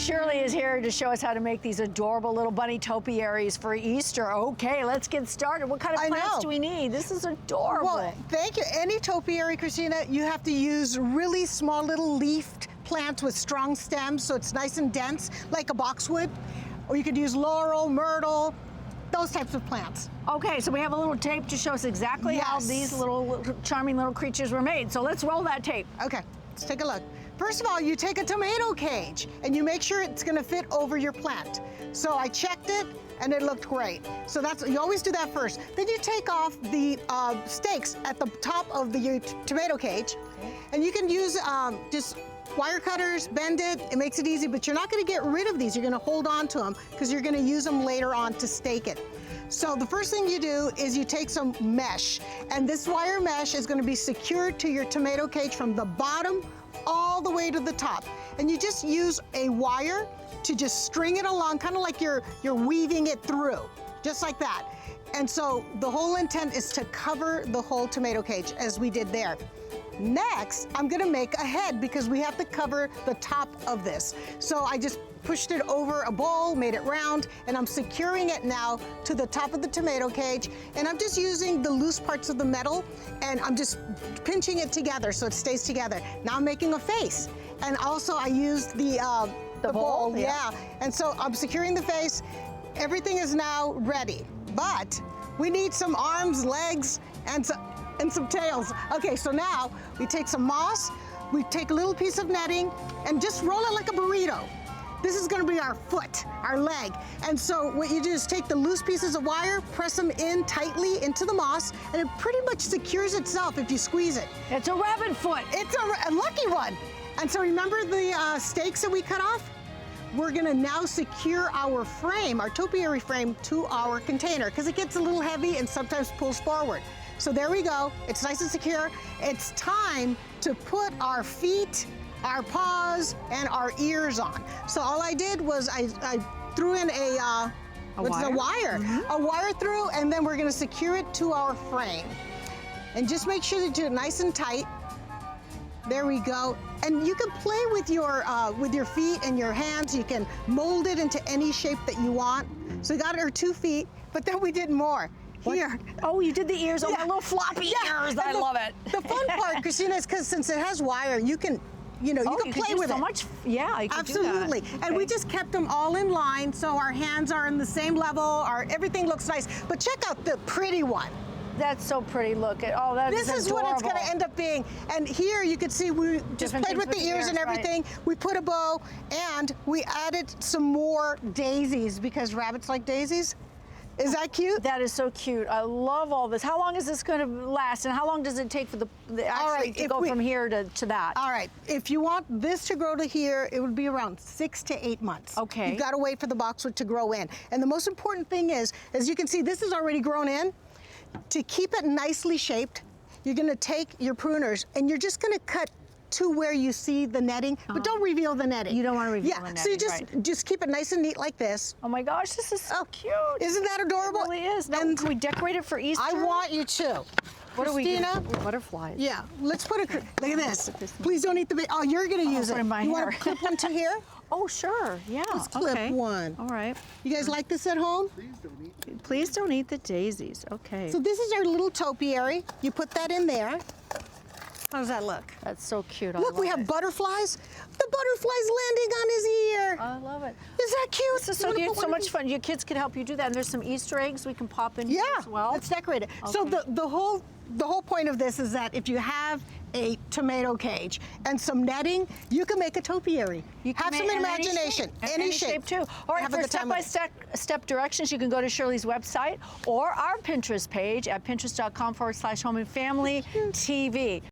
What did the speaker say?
Shirley is here to show us how to make these adorable little bunny topiaries for Easter. Okay, let's get started. What kind of plants do we need? This is adorable. Well, thank you. Any topiary, Christina, you have to use really small little leafed plants with strong stems, so it's nice and dense, like a boxwood. Or you could use laurel, myrtle, those types of plants. Okay, so we have a little tape to show us exactly how these little charming little creatures were made. So let's roll that tape. Okay, let's take a look. First of all, you take a tomato cage and you make sure it's gonna fit over your plant. So I checked it and it looked great. So you always do that first. Then you take off the stakes at the top of the tomato cage, and you can use just wire cutters, bend it, it makes it easy, but you're not gonna get rid of these. You're gonna hold on to them because you're gonna use them later on to stake it. So the first thing you do is you take some mesh, and this wire mesh is gonna be secured to your tomato cage from the bottom all the way to the top. And you just use a wire to just string it along, kind of like you're weaving it through, just like that. And so the whole intent is to cover the whole tomato cage as we did there. Next, I'm gonna make a head because we have to cover the top of this. So I just pushed it over a bowl, made it round, and I'm securing it now to the top of the tomato cage. And I'm just using the loose parts of the metal, and I'm just pinching it together so it stays together. Now I'm making a face. And also I used the bowl, And so I'm securing the face. Everything is now ready, but we need some arms, legs, and some tails. Okay, so now we take some moss, we take a little piece of netting, and just roll it like a burrito. This is gonna be our foot, our leg. And so what you do is take the loose pieces of wire, press them in tightly into the moss, and it pretty much secures itself if you squeeze it. It's a rabbit foot. It's a lucky one. And so remember the stakes that we cut off? We're gonna now secure our frame, our topiary frame, to our container because it gets a little heavy and sometimes pulls forward. So there we go, it's nice and secure. It's time to put our feet, our paws, and our ears on. So all I did was I threw in a wire through, and then we're gonna secure it to our frame. And just make sure that you're nice and tight. There we go. And you can play with your feet and your hands. You can mold it into any shape that you want. So we got our 2 feet, but then we did more. Here. Oh, you did the ears. Oh, my little floppy ears. I love it. The fun part, Christina, is because since it has wire, you can play with it. Much. Yeah, you can Absolutely. do that. Okay. And we just kept them all in line, so our hands are in the same level. Everything looks nice. But check out the pretty one. That's so pretty. Look at This is adorable. what it's going to end up being. And here you can see we just played with the ears and everything. Right. We put a bow, and we added some more daisies because rabbits like daisies. Is that cute? That is so cute. I love all this. How long is this going to last, and how long does it take for to go from here to that? All right. If you want this to grow to here, it would be around 6 to 8 months. Okay. You've got to wait for the boxwood to grow in. And the most important thing is, as you can see, this is already grown in. To keep it nicely shaped, you're going to take your pruners and you're just going to cut to where you see the netting, but don't reveal the netting. You don't want to reveal the netting. So you just keep it nice and neat like this. Oh my gosh, this is so cute. Isn't that adorable? It really is. Now, can we decorate it for Easter? I want you to. What are we doing? Butterflies. Yeah, let's put look at this. Please don't eat the oh, you're going to use it. In my you hair. want to clip one to here? Oh, sure. Yeah. Let's clip one. All right. You guys like this at home? Please don't eat the daisies. Okay. So this is our little topiary. You put that in there. How does that look? That's so cute. Look, we have butterflies. The butterfly's landing on his ear. I love it. Is that cute? This is so cute. So much fun. Your kids can help you do that. And there's some Easter eggs we can pop in here as well. Let's decorate it. Okay. So the whole point of this is that if you have a tomato cage and some netting, you can make a topiary. You can have some imagination. Any shape too. All right, for step-by-step directions, you can go to Shirley's website or our Pinterest page at pinterest.com/Home and Family TV.